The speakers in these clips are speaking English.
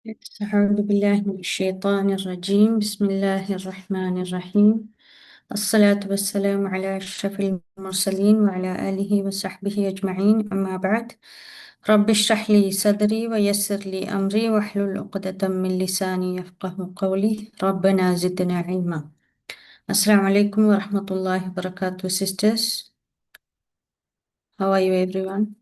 أعوذ بالله من الشيطان الرجيم. بسم الله الرحمن الرحيم. الصلاة والسلام على أشرف المرسلين وعلى آله وصحبه أجمعين، أما بعد. رب اشرح لي صدري ويسر لي أمري واحلل عقدة من لساني يفقه قولي. ربنا زدنا علما. Assalamu alaikum wa rahmatullahi wa barakatuh, sisters. How are you, everyone?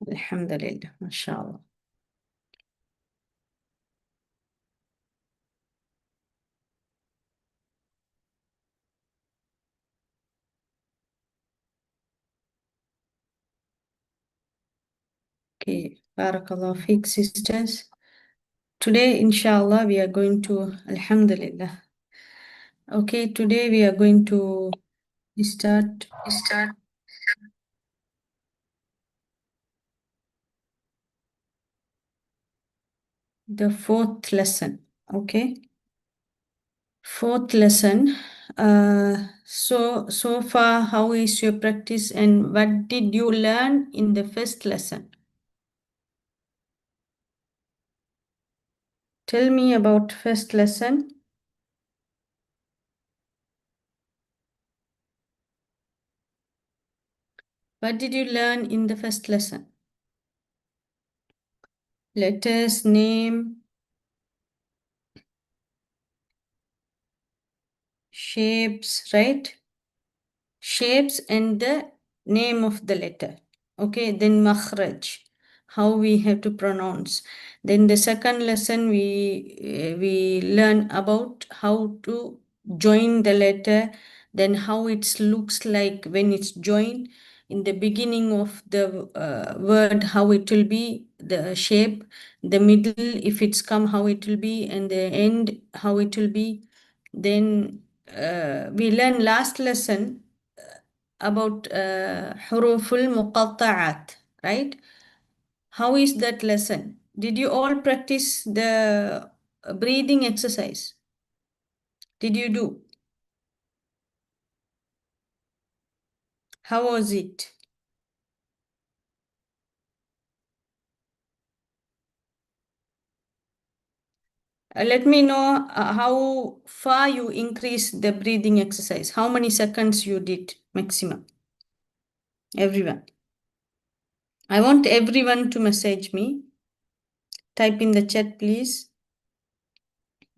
Alhamdulillah, mashallah. Okay, barakallah fiqh, sisters. Today, inshallah, we are going to, Alhamdulillah. Okay, today we are going to start the fourth lesson. Okay, fourth lesson. So far, how is your practice and what did you learn in the first lesson? Tell me about first lesson. What did you learn in the first lesson? Letters, name, shapes, right? Shapes and the name of the letter. Okay, then makhraj, how we have to pronounce. Then the second lesson we learn about how to join the letter, then how it looks like when it's joined. In the beginning of the word, how it will be, the shape, the middle, if it's come, how it will be, and the end, how it will be. Then we learn last lesson about huruful muqatta'at, right? How is that lesson? Did you all practice the breathing exercise? Did you do? How was it? Let me know how far you increased the breathing exercise. How many seconds you did maximum? Everyone. I want everyone to message me. Type in the chat, please.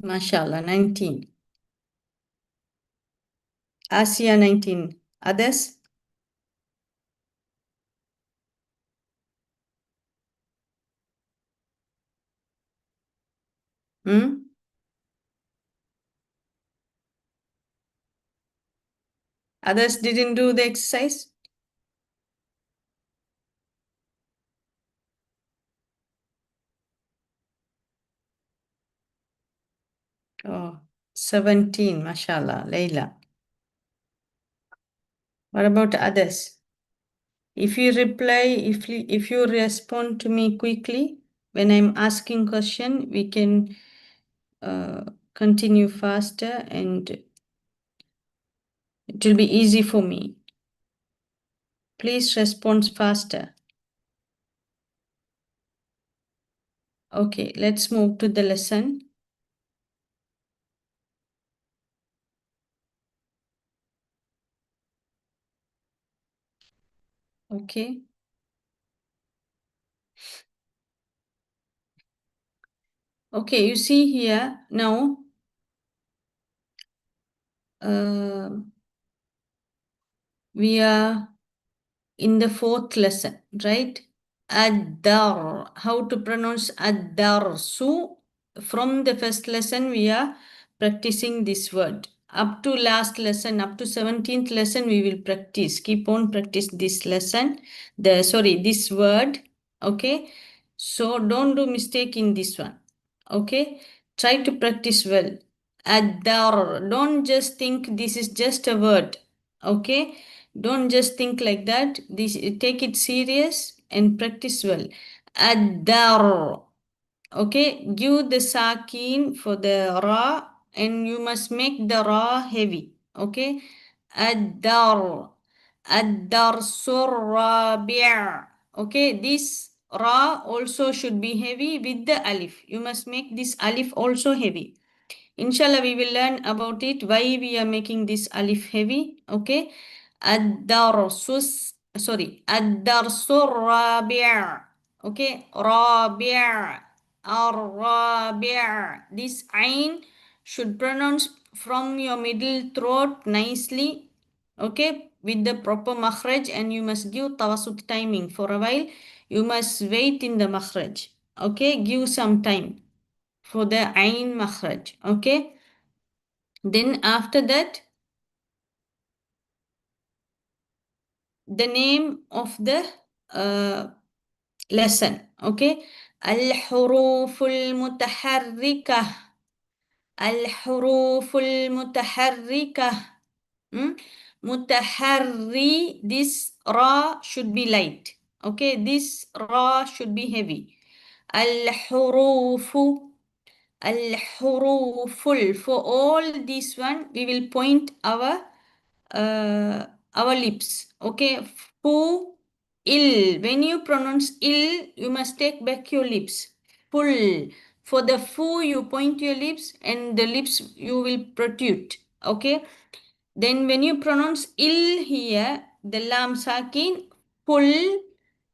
MashaAllah, 19. Asia, 19. Others? Hmm? Others didn't do the exercise? Oh, 17, mashallah, Leila. What about others? If you reply, if you respond to me quickly when I'm asking question, we can continue faster and it will be easy for me. Please respond faster. Okay, let's move to the lesson. Okay. Okay, you see here now, we are in the fourth lesson, right? Ad-dar. How to pronounce ad-dar. So, from the first lesson, we are practicing this word. Up to last lesson, up to 17th lesson, we will practice. Keep on practice this lesson. This word. Okay. So, don't do mistake in this one. Okay. Try to practice well. Ad-dar. Don't just think this is just a word. Okay. Don't just think like that. Take it serious and practice well. Ad-dar. Okay, give the sakin for the ra and you must make the ra heavy. Okay, ad-dar, ad-darsu rabi'. Okay, this ra also should be heavy with the alif. You must make this alif also heavy. Inshallah, we will learn about it, why we are making this alif heavy. Okay. Ad-darsus, sorry, ad-darsu rabi'. Okay. Rabi'. Ar-rabi'. This ain should pronounce from your middle throat nicely. Okay. With the proper makhraj, and you must give tawassut timing for a while. You must wait in the makhraj. Okay. Give some time for the ain makhraj. Okay. Then after that, the name of the lesson. Okay. الحروف المتحركة. الحروف المتحركة. متحري, this ra should be light. Okay, this ra should be heavy. الحروف. الحروف. For all this one, we will point our lips. Okay, fu, il. When you pronounce il, you must take back your lips. Full. For the fu, you point your lips, and the lips you will protrude. Okay. Then when you pronounce il here, the lam sakin, full,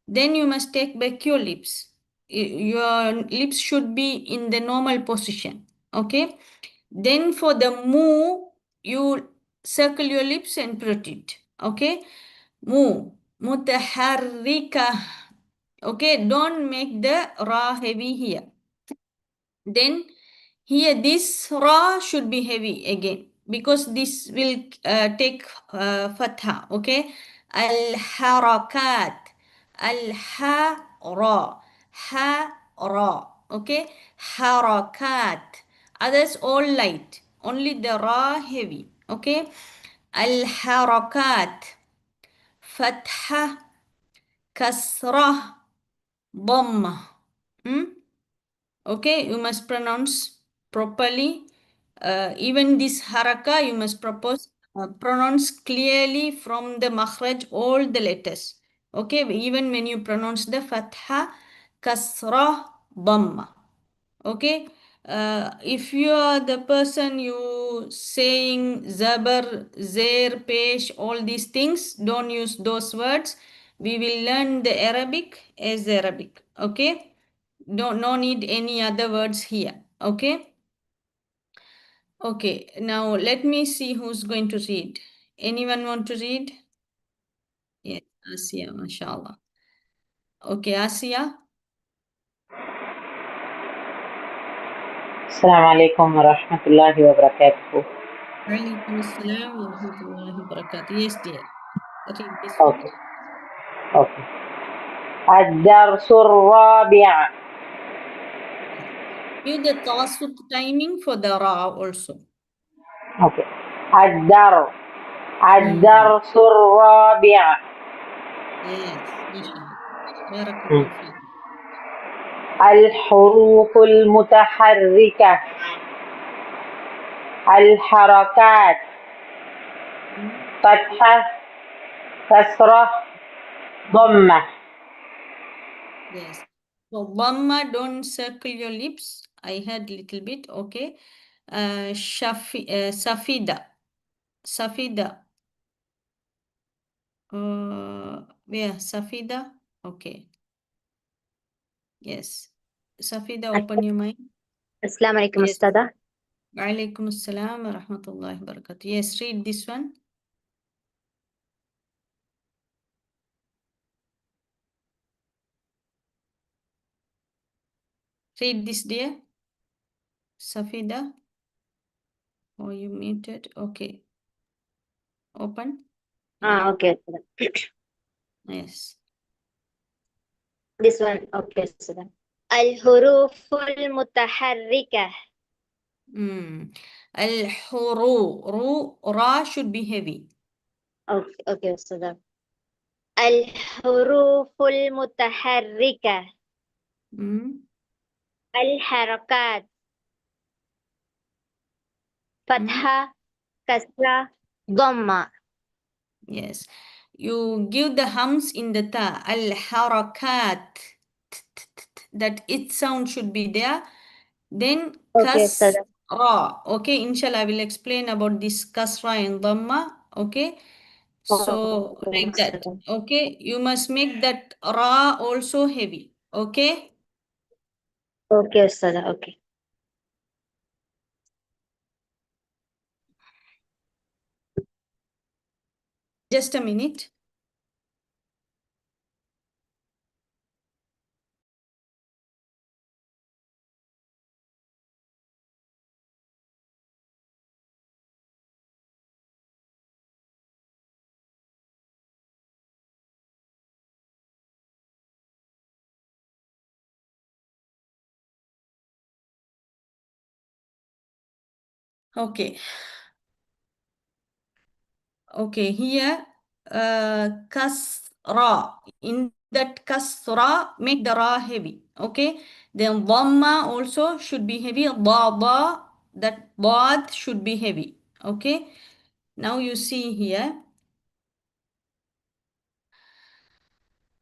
then you must take back your lips. Your lips should be in the normal position. Okay. Then for the mu, you circle your lips and protrude. Okay. Mu. Mutaharrika. Okay. Don't make the ra heavy here. Then here this ra should be heavy again, because this will take fatha. Okay. Al-harakat. Al-ha-ra. Ha-ra. Okay. Harakat. Others all light. Only the ra heavy. Okay. Al-harakat. Fatha. Kasrah. Dhamma. Okay, you must pronounce properly. Even this haraka, you must pronounce clearly from the makhraj, all the letters. Okay, even when you pronounce the fatha, kasra, dhamma. Okay, if you are the person you saying zabar, zer, pesh, all these things, don't use those words. We will learn the Arabic as Arabic. Okay, no need any other words here. Okay. Okay, now let me see who's going to read. Anyone want to read? Yes, Asiya, mashallah. Okay, Asiya. السلام عليكم ورحمة الله وبركاته. Walaikum assalam wa rahmatullahi wa barakatuh. Yes, dear. Read this one. أوكي أوكي. الدرس الرابع. Give the tawassut timing for the ra also. أوكي. الدرس الرابع. Yes, mashallah. Barakallahu fi. الحروف المتحركة. الحركات. فتحة، كسرة، ضمة. Yes. So Dhamma, don't circle your lips. I heard little bit. Okay. Safida. Safida. Where? Safida. Okay. Yes. Safida, open your mic. Assalamu alaikum, Yes. Ustada. Walaikum assalam wa rahmatullahi wa barakatuh. Yes, read this one. Read this, dear. Safida. Oh, you muted. Okay. Open. Okay. Yes. This one, okay, Ustada. Al-huruful mutaharrikah. Al-huru. Ra should be heavy. Okay, Ustada. Al-huruful mutaharrikah. Al-harakat. Fatha, Kasra, Dhamma. Yes. You give the hums in the ta. Al-harakat. That it sound should be there. Then Okay, Ustazah. kasra. Okay, inshallah, I will explain about this kasra and dhamma. Okay. So, Okay, like that. Ustazah. Okay. You must make that ra also heavy. Okay. Okay, Ustazah. Okay. Just a minute. Okay. Okay, here kasra. In that kasra, make the ra heavy. Okay. Then dhamma also should be heavy. Ba, that bad should be heavy. Okay. Now you see here.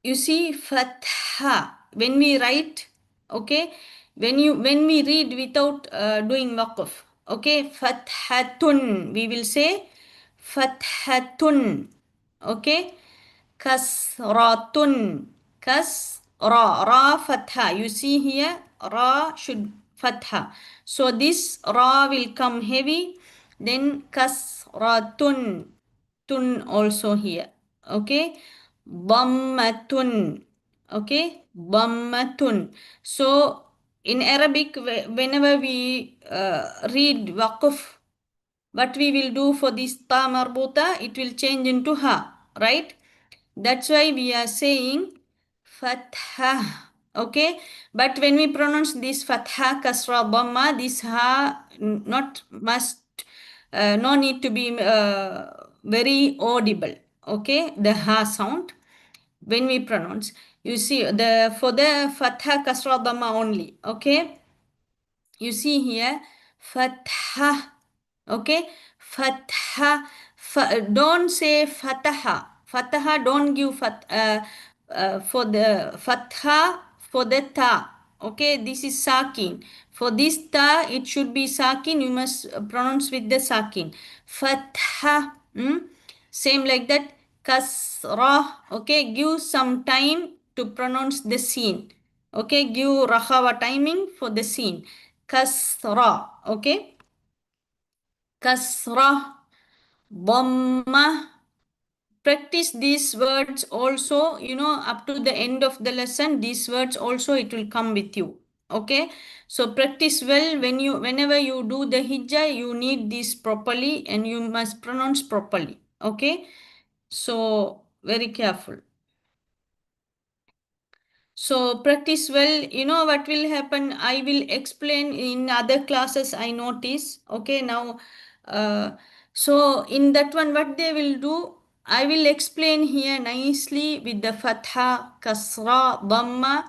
You see fatha. When we write, okay, when we read without doing waqf, okay, fathatun, we will say fathatun. Okay. Kasratun. Kasra. Ra fatha. You see here, ra should fatha. So this ra will come heavy. Then kasratun. Tun also here. Okay. Bammatun. Okay. Bammatun. So in Arabic, whenever we read waqf, what we will do for this ta marbuta, it will change into ha, right? That's why we are saying fatha. Okay, but when we pronounce this fatha kasra dhamma, this ha not must, no need to be very audible. Okay, the ha sound when we pronounce, you see the for the fatha kasra dhamma only. Okay, you see here fatha. Okay, fatha. Don't say fataha. Fataha, don't give for the fatha for the ta. Okay, this is sakin. For this ta, it should be sakin. You must pronounce with the sakin. Fatha. Same like that. Kasra. Okay, give some time to pronounce the scene. Okay, give rahawa timing for the scene. Kasra. Okay. Kasra, dhamma. Practice these words also, up to the end of the lesson, these words also it will come with you. Okay. So practice well. Whenever you do the hijjah, you need this properly and you must pronounce properly. Okay. So very careful. So practice well. You know what will happen? I will explain in other classes I notice. Okay, now, so in that one, what they will do, I will explain here nicely with the fatha, kasra, dhamma.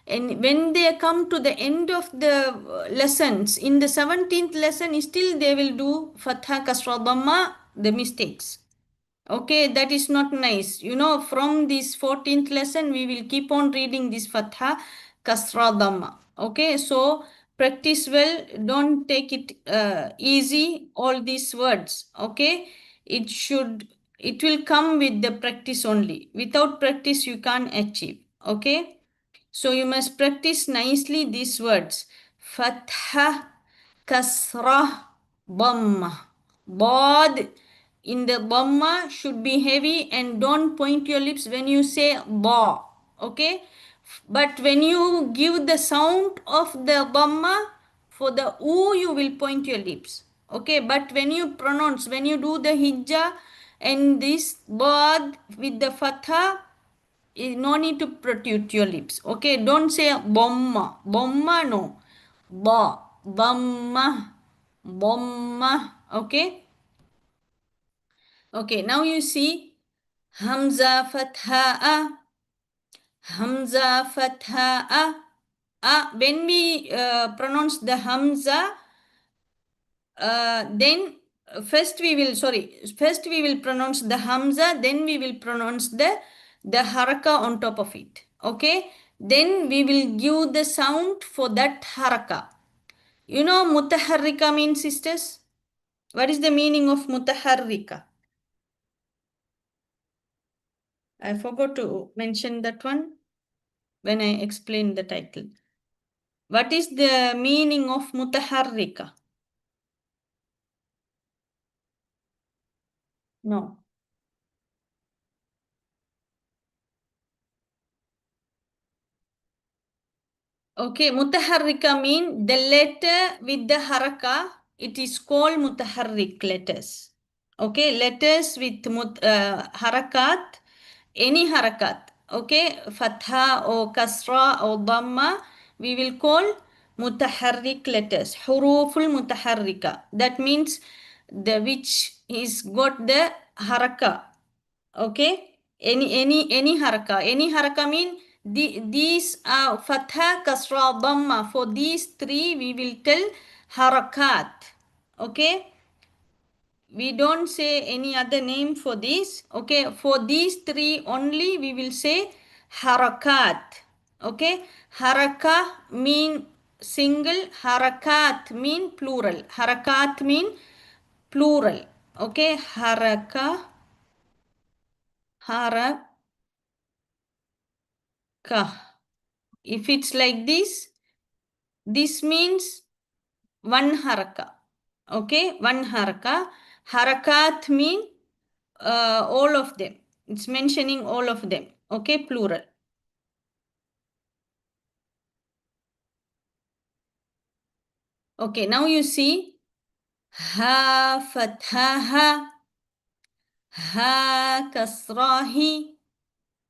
And when they come to the end of the lessons, in the 17th lesson, still they will do fatha, kasra, dhamma, the mistakes. Okay, that is not nice. From this 14th lesson, we will keep on reading this fatha, kasra, dhamma. Okay, so practice well. Don't take it easy, all these words. Okay, it will come with the practice only. Without practice, you can't achieve. Okay, so you must practice nicely these words. Fatha, kasra, dhamma. Bod in the dhamma should be heavy and don't point your lips when you say ba. Okay? But when you give the sound of the dhamma, for the u, you will point your lips. Okay? But when you pronounce, when you do the hijjah and this bod with the fatha, no need to protrude your lips. Okay? Don't say bomma. Bomma, no. Ba. Dhamma. Bomma. Okay? Okay, now you see Hamza Fatha'a. Hamza Fatha'a. When we pronounce the Hamza, then first we will pronounce the hamza, then we will pronounce the haraka on top of it. Okay, then we will give the sound for that haraka. You know mutaharrika means, sisters? What is the meaning of mutaharrika? I forgot to mention that one when I explained the title. What is the meaning of mutaharrika? No. Okay, mutaharrika mean the letter with the haraka. It is called mutaharrik letters. Okay, letters with harakat, any harakat. Okay, fatha or kasra or dhamma, we will call mutaharrik letters. Huruful mutaharrika. That means the which is got the haraka. Okay, any haraka mean these are fatha, kasra, dhamma. For these three we will tell harakat. Okay, we don't say any other name for this. Okay, for these three only we will say harakat. Okay, haraka mean single, harakat mean plural. Harakat mean plural. Okay, haraka, haraka. If it's like this means one haraka. Okay, one haraka. Harakat mean all of them. It's mentioning all of them. Okay, plural. Okay, now you see ha fathaha, ha kasrahi,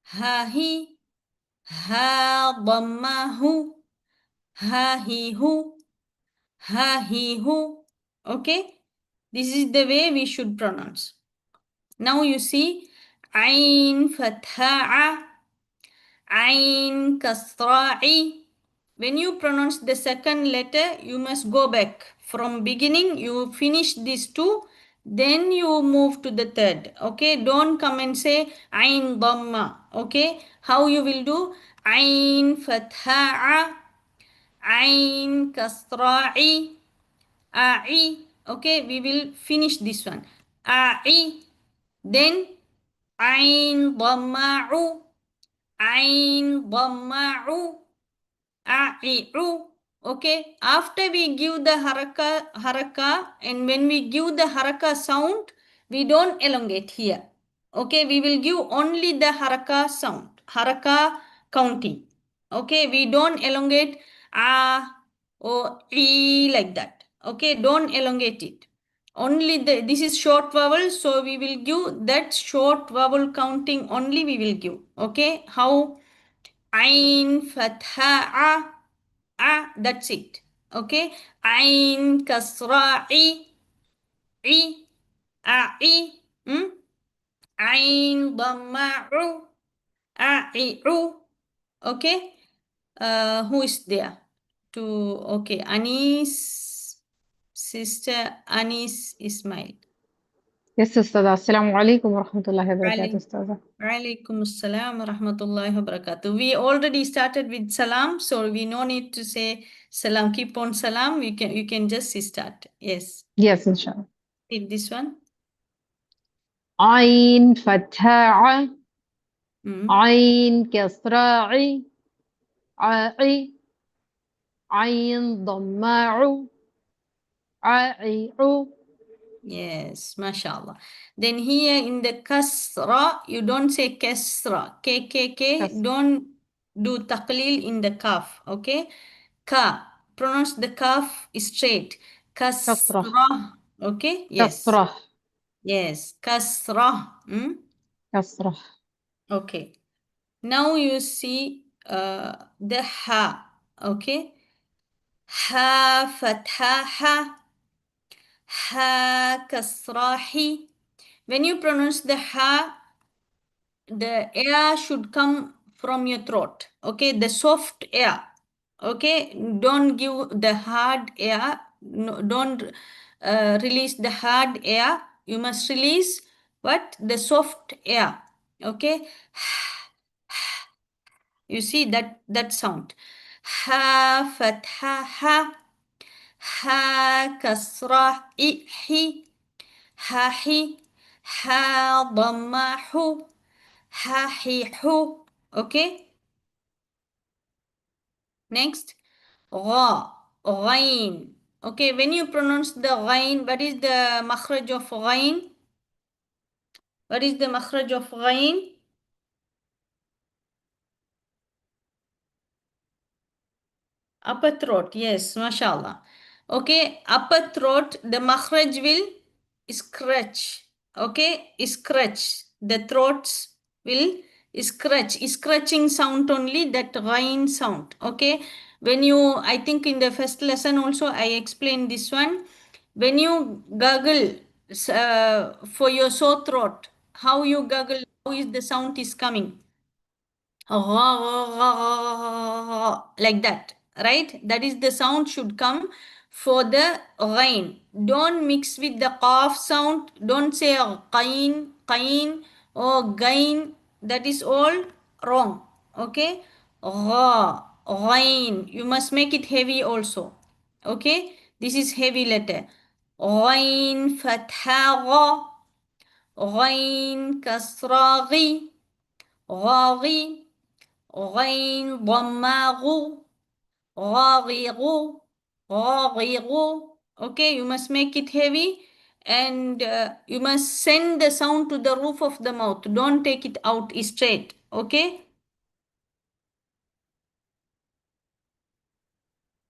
ha hi, ha dhammahu, ha hi hu, ha hi hu. Okay, this is the way we should pronounce. Now you see Ain Fatha'a, Ain Kasra'i. When you pronounce the second letter, you must go back. From beginning, you finish these two, then you move to the third. Okay, don't come and say Ain Dhamma. Okay, how you will do? Ain Fatha'a, Ain Kasra'i, A'i. Okay, we will finish this one. A'i. Then Ain dhamma'u, Ain dhamma'u, A'i'u. Okay, after we give the haraka, and when we give the haraka sound, we don't elongate here. Okay, we will give only the haraka sound, haraka counting. Okay, we don't elongate or e like that. Okay, don't elongate it. Only this is short vowel, so we will give that short vowel counting only we will give. Okay, how? Ain fatha that's it. Okay, Ain kasra'i, a'i, Ain dhamma'u, a'i'u. Okay, who is there? Okay, Anis, sister Anis Ismail. Yes, Ustadha. Assalamu alaikum wa rahmatullahi wa barakatuh, Ustadha. Walaikum assalam wa rahmatullahi wa barakatuh. We already started with salam, so we no need to say salam. Keep on salam. You can just start. Yes. Yes, inshallah. Read this one. Ain fatha'a, Mm. Ain kasra'i, A'i, Ain dhamma'u, A'i'u. Yes, mashallah. Then here in the kasra, you don't say kasra. K. Don't do taqlil in the kaf. Okay? Ka. Pronounce the kaf straight. Kasra. Kasra. Okay? Yes. Kasra. Yes. Kasra. Kasra. Okay. Now you see the ha. Okay? Ha fatha ha kasrahi. When you pronounce the ha, the air should come from your throat. Okay, the soft air. Okay, don't give the hard air. No, don't release the hard air. You must release what? The soft air. Okay. You see that sound. Ha fatha ha. Ha kasra I hi. Ha hi. Ha dhamma hu. Ha hi hu. Okay. Next. Gha. Ghain. Okay, when you pronounce the ghain, what is the makhraj of ghain? What is the makhraj of ghain? Upper throat, yes, mashallah. Okay, upper throat, the makhraj will scratch. Okay, scratch. The throats will scratch. Scratching sound only, that ghain sound. Okay, when you, I think in the first lesson also I explained this one. When you gargle for your sore throat, how you gargle, how is the sound is coming? Like that, right? That is the sound should come for the ghain. Don't mix with the qaf sound. Don't say qain, qain or gain. That is all wrong. Okay? Gha, ghain. You must make it heavy also. Okay? This is heavy letter. Ghain fatha gha. Ghain kasra ghi. Ghaghi. غين ضماغ غاغيغ غاغيغ. Okay, you must make it heavy and you must send the sound to the roof of the mouth. Don't take it out straight. Okay.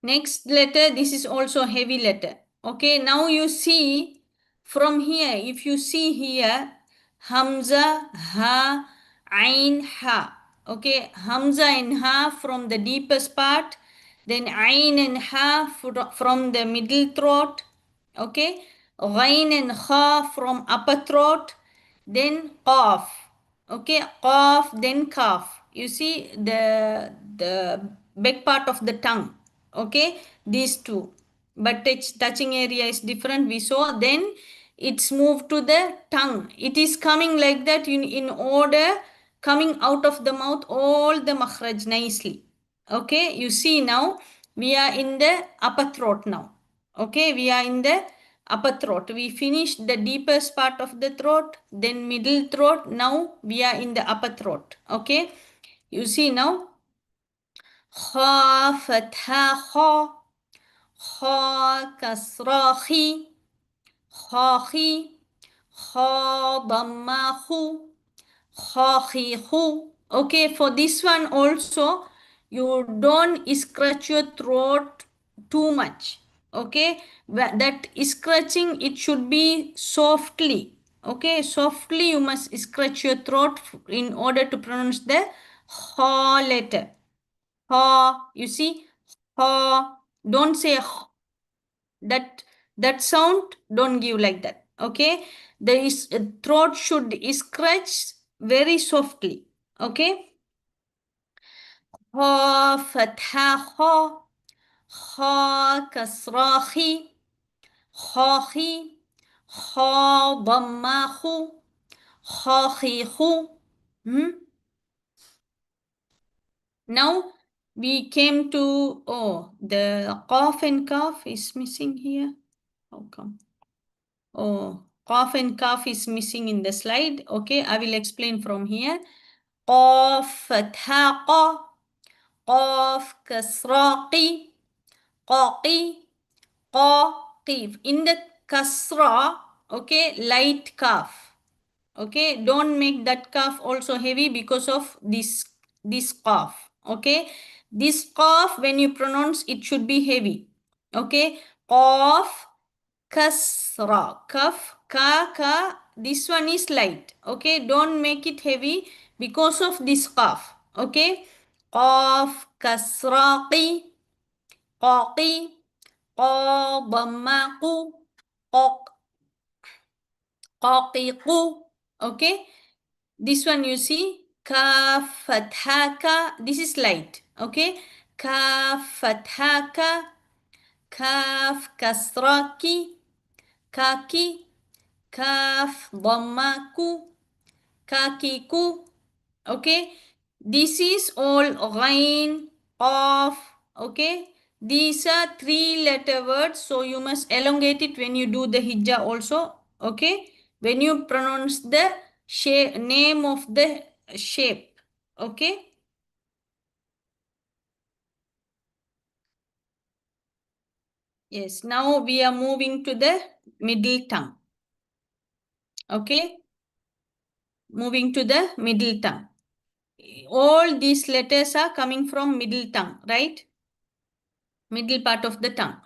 Next letter, this is also heavy letter. Okay, now you see from here, if you see here, Hamza, Ha, Ain, Ha. Okay, Hamza and Ha from the deepest part, then Ain and Ha from the middle throat. Okay, Ghain and Kha from upper throat, then Qaf. Okay, Qaf, then Kaf. You see the back part of the tongue. Okay, these two, but touching area is different. We saw. Then it's moved to the tongue. It is coming like that in order, coming out of the mouth, all the makhraj nicely. Okay, you see now we are in the upper throat now. Okay, we are in the upper throat. We finished the deepest part of the throat, then middle throat. Now we are in the upper throat. Okay, you see now. Kha fatha kha. Kha kasra khi. Kha khi. Kha dhamma khu. Kha khi khu. Okay, for this one also, you don't scratch your throat too much. Okay, that scratching, it should be softly. Okay, softly you must scratch your throat in order to pronounce the ha letter. Ha, you see, ha. Don't say h. That sound don't give like that. Okay, the throat should scratch very softly. Okay, ha fatha ha. Ha kasra khi. Ha khi. Ha dhamma khu. Ha khi khu. Now we came to, oh, the qaf and kaf is missing here. How come? Oh, qaf and kaf is missing in the slide. Okay, I will explain from here. Qaf fatha qa. Qaf kasra qi. Qaqi. Qaqif. In the kasra, okay, light kaf. Okay, don't make that kaf also heavy because of this kaf. Okay, this kaf, when you pronounce, it should be heavy. Okay, qaf kasra. Kaf ka, this one is light. Okay, don't make it heavy because of this kaf. Okay, qaf kasra qi. Qaqi. Qa dhamma qu. Qaqiqu. Okay, this one you see, kaf fathaka, this is light. Okay, kaf fathaka, kaf kasraki, Kaki. Kaf, dhamma, ku. Kakiku. Okay, this is all ghain, qaf. Okay, these are 3-letter words, so you must elongate it when you do the hijjah also. Okay, when you pronounce the shape, name of the shape. Okay. Yes, now we are moving to the middle tongue. Okay, moving to the middle tongue. All these letters are coming from middle tongue, right? Middle part of the tongue.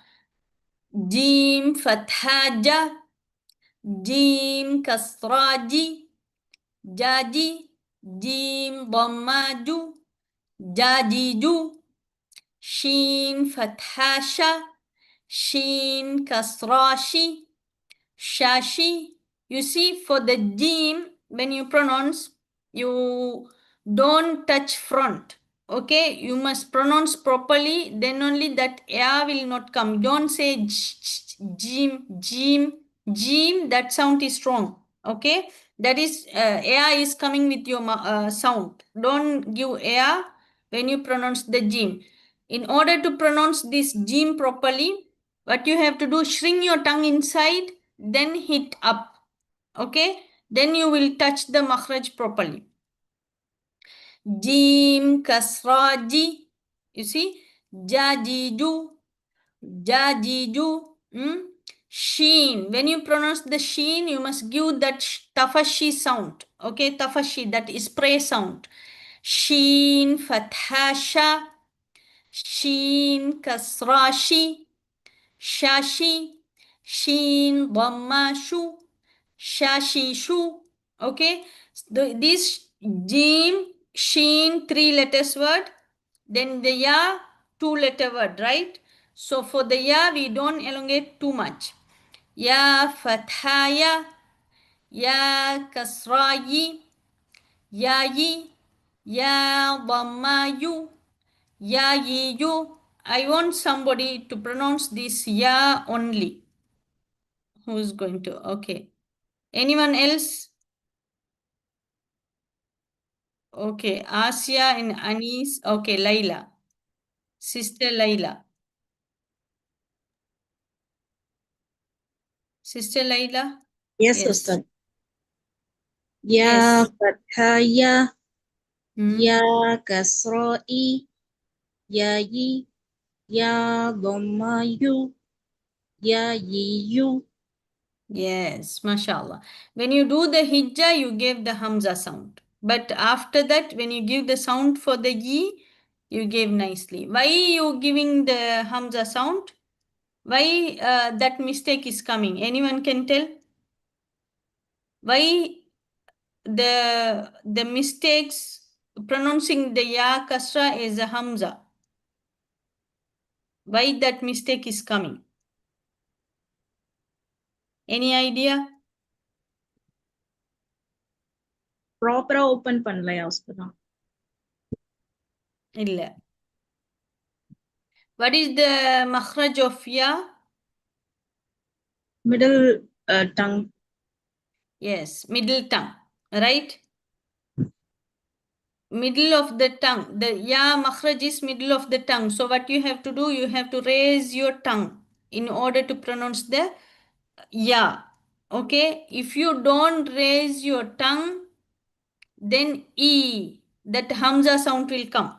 Jim fathaja, jim kasraji, jaji, jim dhammaju, jajiju, shin fathasha, shin kasrashi, shashi. You see, for the jim, when you pronounce, you don't touch front. Okay, you must pronounce properly, then only that air will not come. Don't say jim, jim, jim, that sound is strong. Okay, that is air is coming with your sound. Don't give air when you pronounce the jim. In order to pronounce this jim properly, what you have to do, shrink your tongue inside, then hit up. Okay, then you will touch the makhraj properly. Jim kasraji. You see, jajiju, jajiju. Sheen. When you pronounce the sheen, you must give that tafashi sound. Okay, tafashi, that is spray sound. Sheen fathasha, sheen kasrashi, shashi, sheen dhammashu, shashishu. Okay, this jim, sheen, 3 letters word, then the ya, 2-letter word, right? So for the ya, we don't elongate too much. Ya fathaya, ya kasrayi, yayi, ya dhammayu, yayiyu. I want somebody to pronounce this ya only. Who is going to? Okay. Anyone else? Okay. Asia and Anis. Okay. Laila. Sister Laila. Sister Laila? Yes, Yes. Ustad. Ya Yes. fathaya, Hmm? ya kasra'i, ya yi, ya dhammayu, ya yiyu. Yes, mashallah. When you do the hijjah, you give the hamza sound. But after that, when you give the sound for the yi, you gave nicely. Why you giving the hamza sound? Why that mistake is coming? Anyone can tell? Why the mistakes pronouncing the ya kasra is a hamza? Why that mistake is coming? Any idea? Proper open பண்ணலையா உஸ்தாதா? Illa. What is the makhraj of ya? Middle tongue. Yes, middle tongue, right? Middle of the tongue. The ya makhraj is middle of the tongue. So what you have to do, you have to raise your tongue in order to pronounce the ya. Okay, if you don't raise your tongue, then e, that hamza sound will come.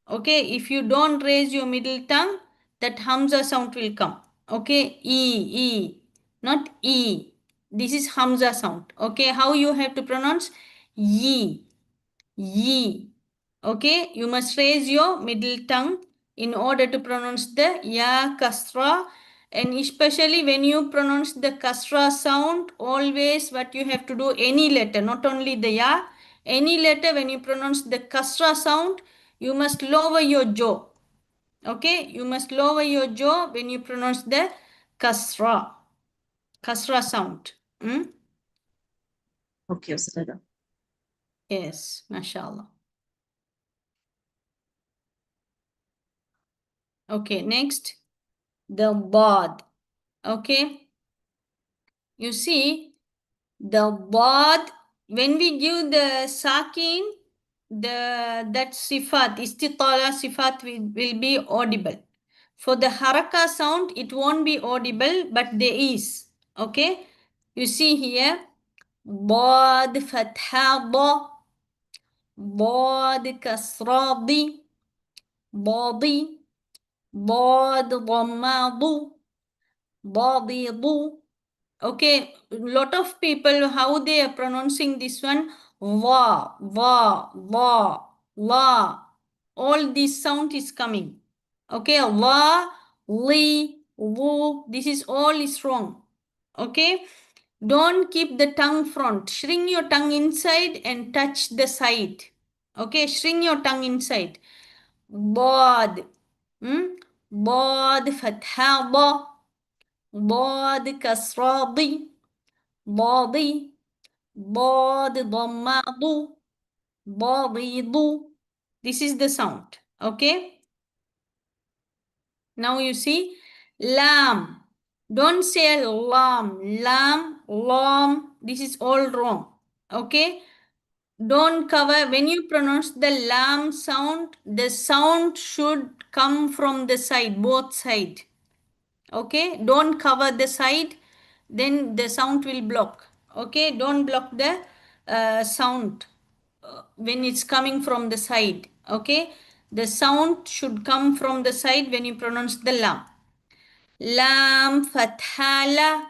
Okay, if you don't raise your middle tongue, that hamza sound will come. Okay, e, not e. This is hamza sound. Okay, how you have to pronounce? Ye, ye. Okay, you must raise your middle tongue in order to pronounce the ya kasra. And especially when you pronounce the kasra sound, always what you have to do, any letter, not only the ya, any letter, when you pronounce the kasra sound, you must lower your jaw. Okay, you must lower your jaw when you pronounce the kasra sound. Okay, Ustadha. Yes, mashallah. Okay, next, the dad. Okay, You see, the bad, when we give the sakin, that sifat, istitala sifat will be audible. For the haraka sound, it won't be audible, but there is. Okay? You see here, bad fatha ba, bad kasra di, badi, bad dhammadu, badidu. Okay, lot of people, how they are pronouncing this one, va, va, va, la. All this sound is coming. Okay, la, li, wu, this is all is wrong. Okay, don't keep the tongue front. Shrink your tongue inside and touch the side. Okay, shrink your tongue inside. Bod, bod, fatha, ba, bod, kasra, di. Body, body, dhammadu, badidu. This is the sound. Okay. Now you see lam. Don't say lam, lam, lam. This is all wrong. Okay. Don't cover, when you pronounce the lam sound, the sound should come from the side, both side. Okay, don't cover the side, then the sound will block. Okay, don't block the sound when it's coming from the side. Okay, the sound should come from the side when you pronounce the lam. Lam fathala,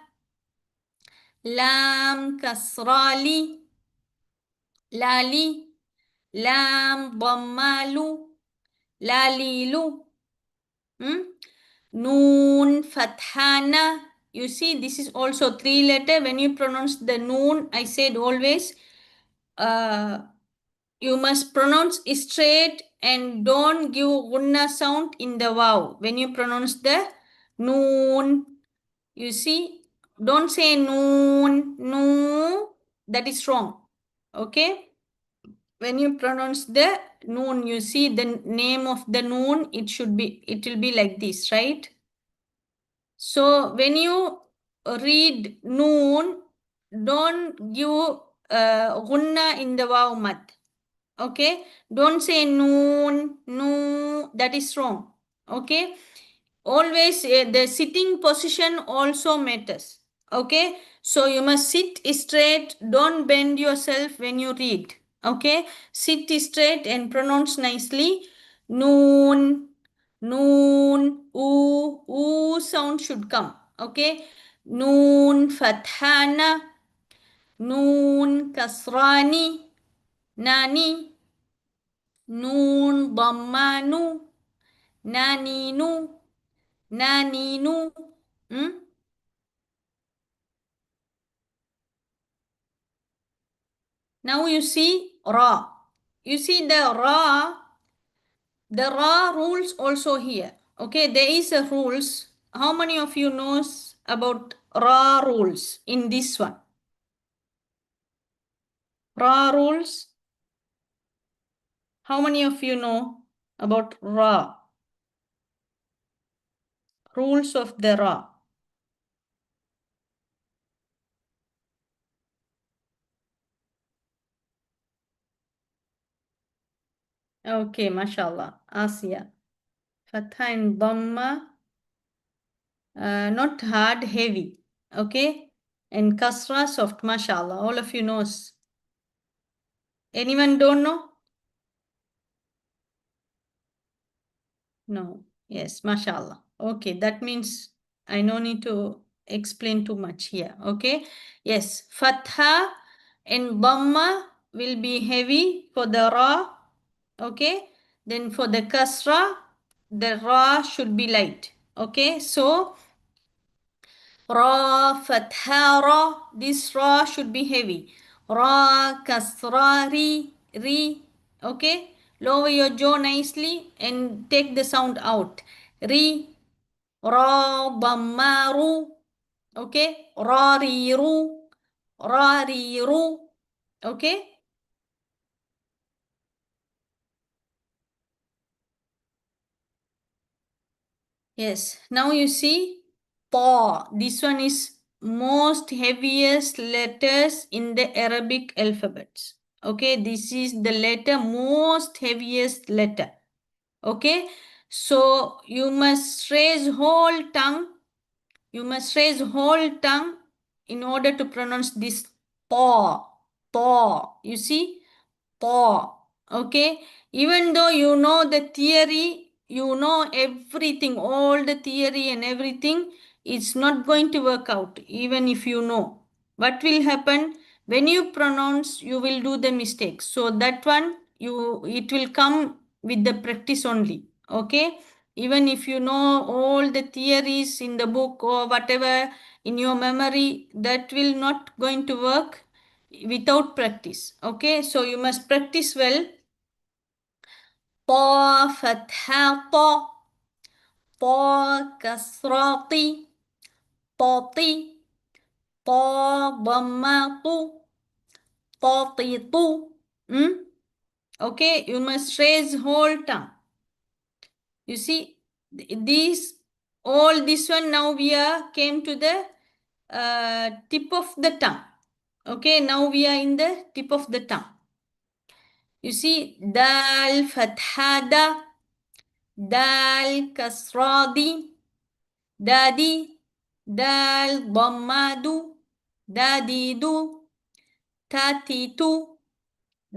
lam kasrali, lali, lam dhammalu, lalilu. Noon, fathana. You see, this is also 3 letter. When you pronounce the noon, I said always, you must pronounce straight and don't give gunna sound in the wow. When you pronounce the noon, you see, don't say noon, no, that is wrong. Okay? When you pronounce the noon, you see the name of the noon, it will be like this, right? So when you read noon, don't give gunna in the waw mad. Okay? Don't say noon, no, that is wrong. Okay? Always the sitting position also matters. Okay? So you must sit straight, don't bend yourself when you read. Okay? Sit straight and pronounce nicely. Noon, noon, oo sound should come. Okay? Noon, fathana, noon, kasrani, nani, noon, dhammanu, naninu, naninu. Now you see ra. You see the ra rules also here. Okay, there is a rules. How many of you knows about ra rules in this one? Ra rules. How many of you know about ra? Rules of the ra. Okay, mashallah. Asia. Fatha and dhamma. Not hard, heavy. Okay. And kasra, soft. Mashallah. All of you knows. Anyone don't know? No. Yes, mashallah. Okay, that means I no need to explain too much here. Okay. Yes, fatha and dhamma will be heavy for the ra. Okay. Then for the kasra, the ra should be light. Okay. So ra, fatha, ra. This ra should be heavy. Ra, kasra, ri. Okay. Lower your jaw nicely and take the sound out. Ri, ra, bamaru. Okay. Rariru, rariru. Okay. Yes. Now you see ta. This one is most heaviest letters in the Arabic alphabets. Okay, this is the letter, most heaviest letter. Okay, so you must raise whole tongue. You must raise whole tongue in order to pronounce this ta, ta. You see, ta. Okay, even though you know the theory, you know everything, all the theory and everything, it's not going to work out, even if you know. What will happen? When you pronounce, you will do the mistakes. So that one, it will come with the practice only. Okay, even if you know all the theories in the book or whatever in your memory, that will not going to work without practice. Okay, so you must practice well. طا فتحة طا، طا كسرة طي، طاطي، طا ضمة طو، طاطي طو. Okay, you must raise whole tongue. You see, all this one now we are came to the tip of the tongue. Okay, now we are in the tip of the tongue. You see, dal fatha da, dal kasra di, dadi, dal dhamma du, dadi du, tati tu.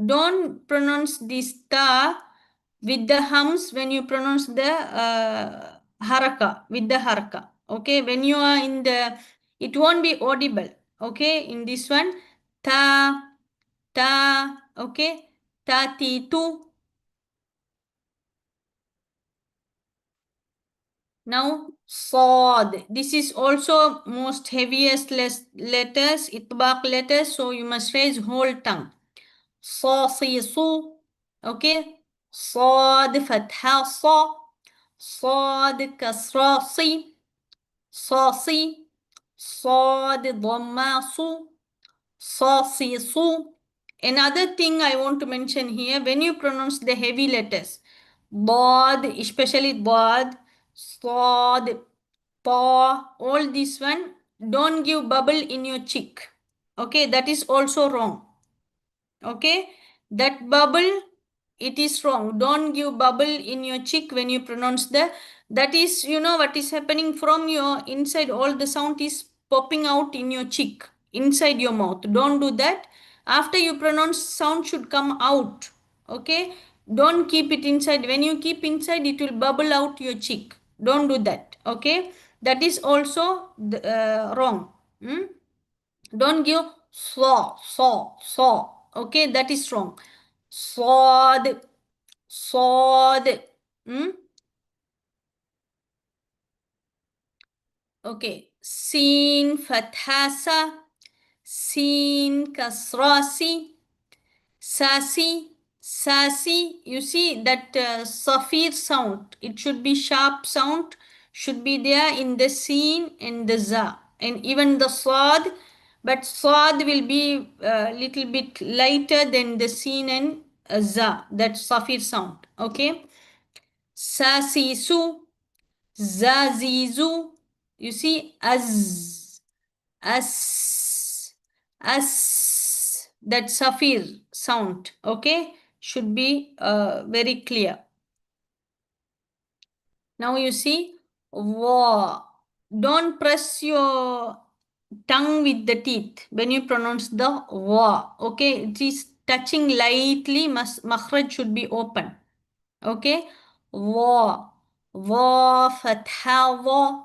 Don't pronounce this ta with the hums when you pronounce the haraka, with the haraka. Okay, when you are in the, it won't be audible. Okay, in this one, ta, ta, okay, tati tu. Now, sad. This is also most heaviest letters, itbaq letters, so you must raise whole tongue. Sa, si, su. Okay, صاد فتحة صا، صاد كسرة صي، صاصي، صاد ضمة صو، صاصي صو. Another thing I want to mention here, when you pronounce the heavy letters, ضاد, especially ضاد, صاد, pa, all this one, don't give bubble in your cheek. Okay, that is also wrong. Okay, that bubble, it is wrong. Don't give bubble in your cheek when you pronounce that is, you know what is happening from your inside, all the sound is popping out in your cheek, inside your mouth. Don't do that. After you pronounce, sound should come out. Okay, don't keep it inside. When you keep inside, it will bubble out your cheek. Don't do that. Okay, that is also wrong. Don't give saw. Okay, that is wrong. Sawed, sawed. Okay, sin fathasa, sin kasrasi, Sasi, sassy. You see that safir sound. It should be sharp sound. Should be there in the sin and the za. And even the sad. But sad will be a little bit lighter than the sin and za. That safir sound. Okay. Sasisu, zazizu. You see, as that safir sound, okay, should be very clear. Now you see, wa. Don't press your tongue with the teeth when you pronounce the wa. Okay, it is touching lightly. Makhraj should be open. Okay, wa, wa fatha wa,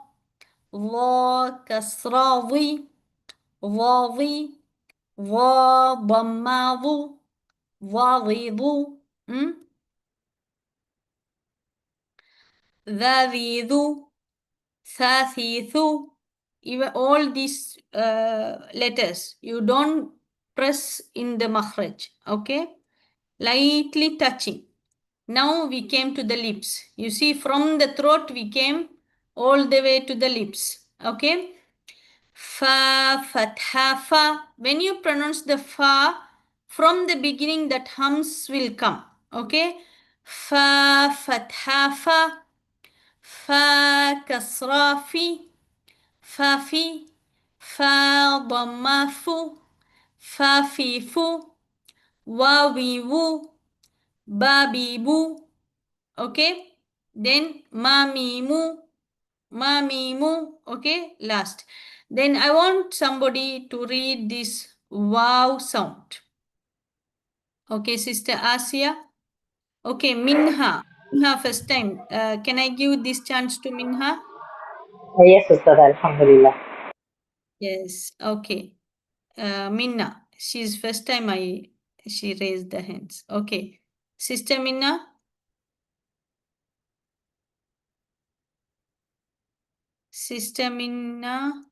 wa kasra wi, wa wi, wa ضماض وغض ذاذيذ ثاثيث. Even all these letters, you don't press in the makhraj. Okay, lightly touching. Now we came to the lips. You see, from the throat we came all the way to the lips. Okay, fa, fatha, fa. When you pronounce the fa, from the beginning that hums will come. Okay, fa, fatha, fa, fa, kasra, fi, fa, fi, Fa dhamma fu. Fa fi fu. Wa wi wu. Ba bi bu. Okay. Then ma mi mu. Ma mi mu. Okay. Last. Then I want somebody to read this wow sound. Okay, Sister Asia. Okay, Minha. Minha first time. Can I give this chance to Minha? Yes, Ustad, Alhamdulillah. Yes. Okay. Minna. She's first time she raised the hands. Okay. Sister Minna. Sister Minna.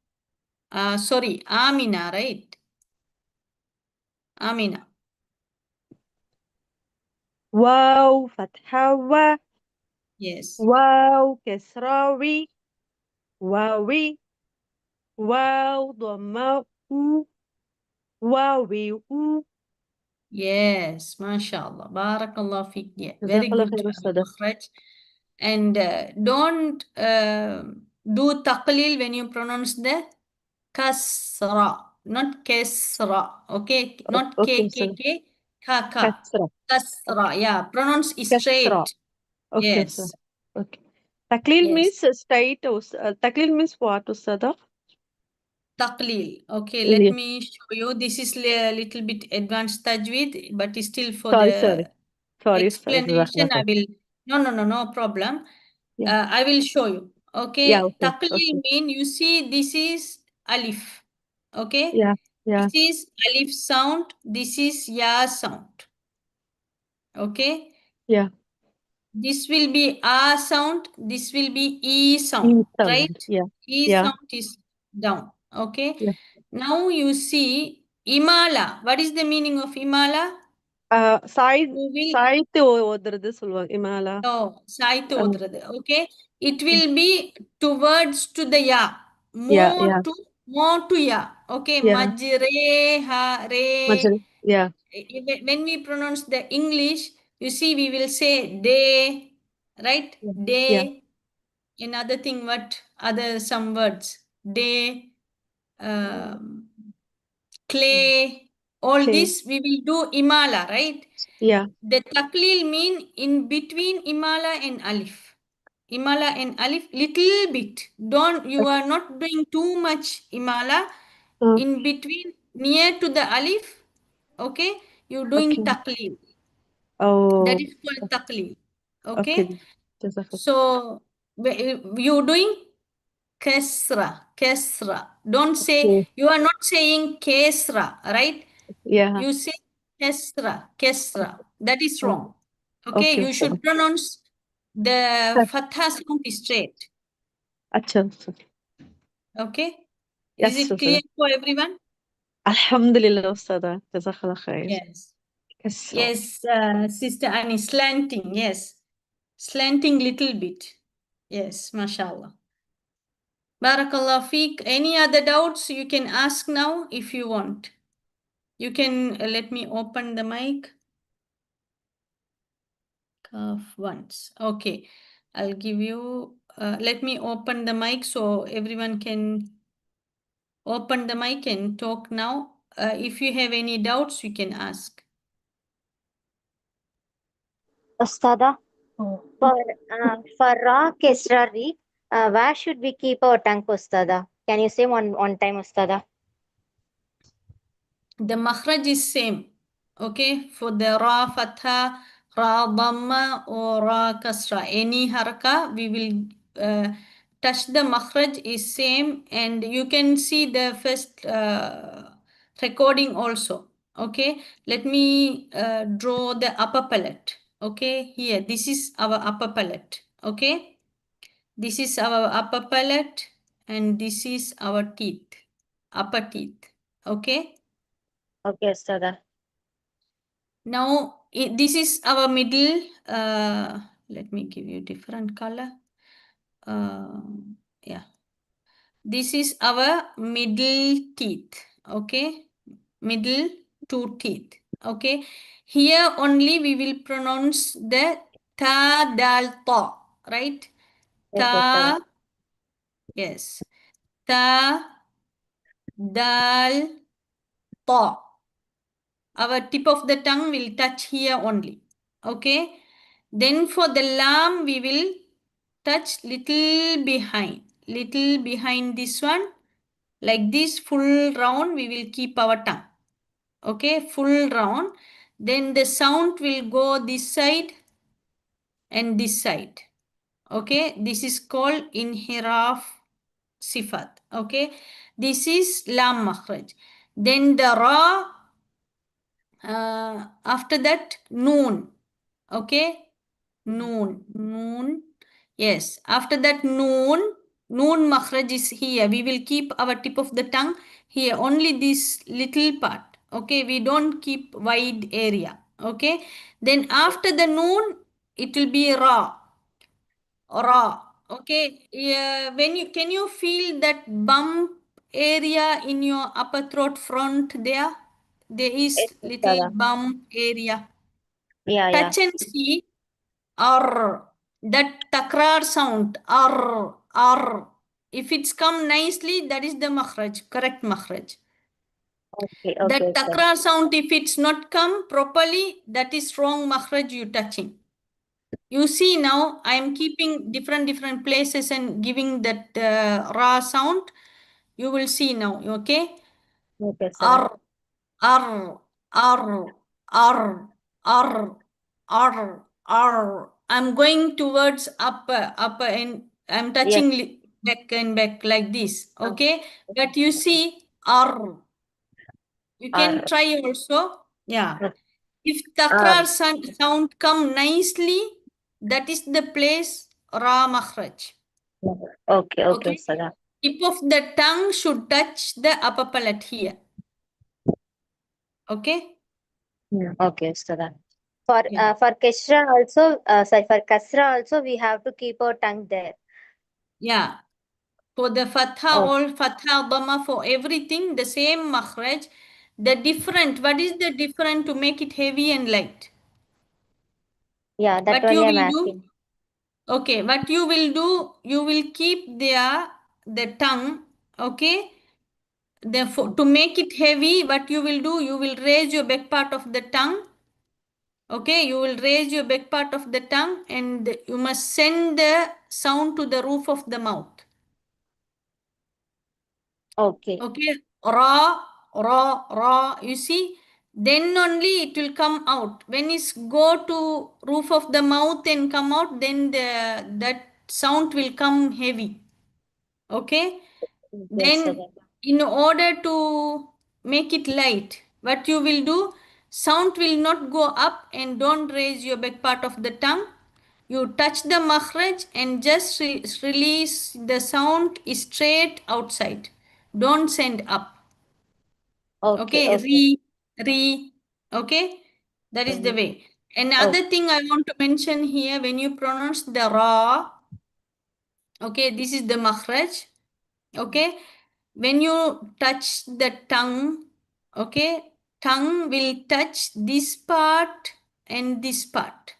Sorry, Amina, right? Amina. واو فتحة و Yes. واو كسرة وي واوي واو ضمة و واوي و Yes. MashaAllah. Barakallah fiq. Yeah. جزاك Very الله good خير أستاذة. makhraj. And don't do taqlil when you pronounce the kasra, not kesra. Okay. Not أوكي K, K, أستاذة. K, Ka, Ka. كسرة Kasra. Yeah. Pronounce كسرة straight. أوكي أستاذة. Yes. أوكي تقليل Yes. means straight تقليل means what أستاذة؟ Taqlil. Okay, let اللي me show you. This is a little bit advanced tajweed, but still for sorry the أستاذة جزاك الله explanation, I خير. will. No problem. Yeah. I will show you. Yeah, Okay. okay. Taqlil mean you see this is alif. Okay. Yeah. This is alif sound. This is ya sound. Okay. Yeah. This will be a sound. This will be e sound. sound. Right? Yeah. E Yeah. sound is down. Okay. Yeah. Now you see imala. What is the meaning of imala? சாய்த்து ஓதுறது சொல்லுவாங்க இமாலா. No, சாய்த்து ஓதுறது. Okay. It will be towards to the ya. More to ya. Okay. Majre ha re. Yeah. When we pronounce the English, you see we will say day, right? Day. Yeah. Another thing, what other some words? Day, clay, all Clay. this we will do imala, right? Yeah. The taklil mean in between imala and alif. Imala and alif, little bit. You are not doing too much imala. In between, near to the alif, okay, you're doing Okay. taklil. Oh. That is called taklil. Okay. Okay. So you're doing kesra. Don't say, you are not saying kesra, right? Yeah. You say kesra. That is wrong. Okay, Okay. you should pronounce the fatha sound straight. अच्छा. Okay. Yes, Is it Ustadha. clear for everyone? Alhamdulillah, Ustadha. Jazakallah khair. Yes. Yes, Sister Annie, slanting. Yes, slanting little bit. Yes, mashallah. Barakallah feek. Any other doubts you can ask now if you want. You can let me open the mic. Cough once. Okay. I'll give you, let me open the mic so everyone can open the mic and talk now. If you have any doubts, you can ask. Ustada, for ra kesra re, where should we keep our tongue, Ustada? Can you say one time, Ustada? The makhraj is same. Okay. For the ra fatha, ra dhamma or ra kasra, any haraka, we will touch the makhraj is same, and you can see the first recording also. Okay. Let me draw the upper palate. Okay. Here, this is our upper palate. Okay. This is our upper palate, and this is our teeth, upper teeth. Okay. Okay, Ustada. Now, this is our middle. Let me give you different color. Yeah. This is our middle teeth. Okay. Middle two teeth. Okay. Here only we will pronounce the ta, dal, ta. Right? Yes, Ta. Ustada. Yes. Ta, dal, ta. Our tip of the tongue will touch here only. Okay. Then for the lam, we will touch little behind this one. Like this, full round, we will keep our tongue. Okay, full round. Then the sound will go this side and this side. Okay, this is called inhiraf sifat. Okay, this is lam makhraj. Then the ra, after that noon. Okay, noon. Yes, after that noon makhraj is here. We will keep our tip of the tongue here, only this little part. Okay, we don't keep wide area. Okay, then after the noon, it will be ra. Okay, yeah, can you feel that bump area in your upper throat front there? There Yes, is little Ustada. bump area. Yeah, yeah. Touch and see. R. That takrar sound. R. If it's come nicely, that is the makhraj, correct makhraj. Okay, That okay, Ustada. takrar sound, if it's not come properly, that is wrong makhraj you touching. You see now, I am keeping different places and giving that ra sound. You will see now, okay? Okay, Ustada. R, R, R, R, R, R. I'm going towards upper, and I'm Yes. touching back and back like this, okay? But you see, R. You can R. try also, yeah. If R. takrar sound come nicely, that is the place ra makhraj. Okay, okay, Okay. Ustada. Tip of the tongue should touch the upper palate here. Okay. Okay, Ustada. Yeah. For Kesra also, sorry, for Kasra also, we have to keep our tongue there. Yeah. For the fatha, Oh. all fatha, dhamma, for everything, the same makhraj. The different, what is the different to make it heavy and light? Yeah, that What you only I'm will do? asking. Okay, what you will do, you will keep the tongue, okay? Therefore, to make it heavy, what you will do, you will raise your back part of the tongue. Okay, you will raise your back part of the tongue and you must send the sound to the roof of the mouth. Okay. Okay, raw, you see, then only it will come out. When it's go to roof of the mouth and come out, then that sound will come heavy. Okay, Yes, then Ustada. in order to make it light, what you will do, sound will not go up and don't raise your back part of the tongue. You touch the makhraj and just release the sound straight outside. Don't send up. Okay, Okay, okay. okay, that is the way. Okay. Another thing I want to mention here, when you pronounce the ra, okay, this is the makhraj, okay, when you touch the tongue, okay, tongue will touch this part and this part,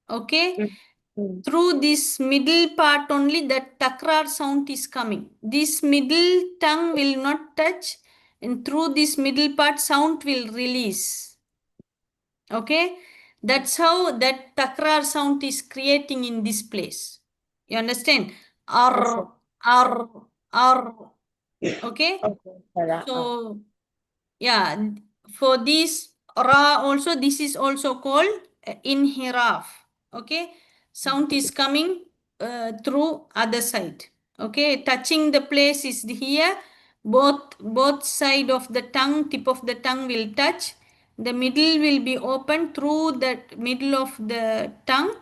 okay. Mm. Through this middle part only that takrar sound is coming. This middle tongue will not touch, and through this middle part sound will release. Okay, that's how that takrar sound is creating in this place. You understand? Yes, sir. R. Okay, Okay, Ustada. so yeah, for this ra also, this is also called inhiraf. Okay, sound is coming through other side. Okay, touching the place is here. Both side of the tongue, tip of the tongue will touch. The middle will be open. Through that middle of the tongue,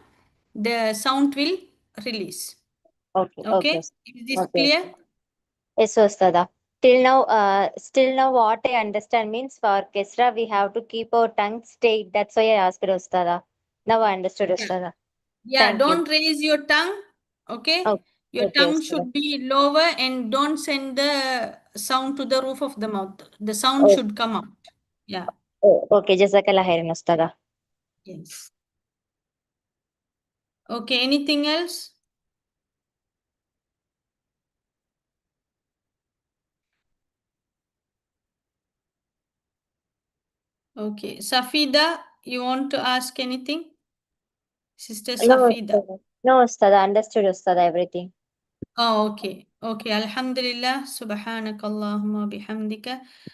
the sound will release. Okay, okay, Okay, is this okay. clear? Yes, Ustada. Still now, what I understand means for Kesra, we have to keep our tongue straight. That's why I asked Ustada. Now I understood, Yeah. Ustada. Yeah, Thank you. don't raise your tongue. Okay. Okay, Your okay, tongue Ustada. should be lower and don't send the sound to the roof of the mouth. The sound Oh, should come out. Yeah. okay, Jazakallah khairan, Ustada. Yes. Okay. Anything else? Okay. Safida, you want to ask anything? Sister No, Safida. Ustada. No, Ustada. Understood, Ustada, everything. Oh, okay. Okay. Alhamdulillah. Subhanakallahumma bihamdika.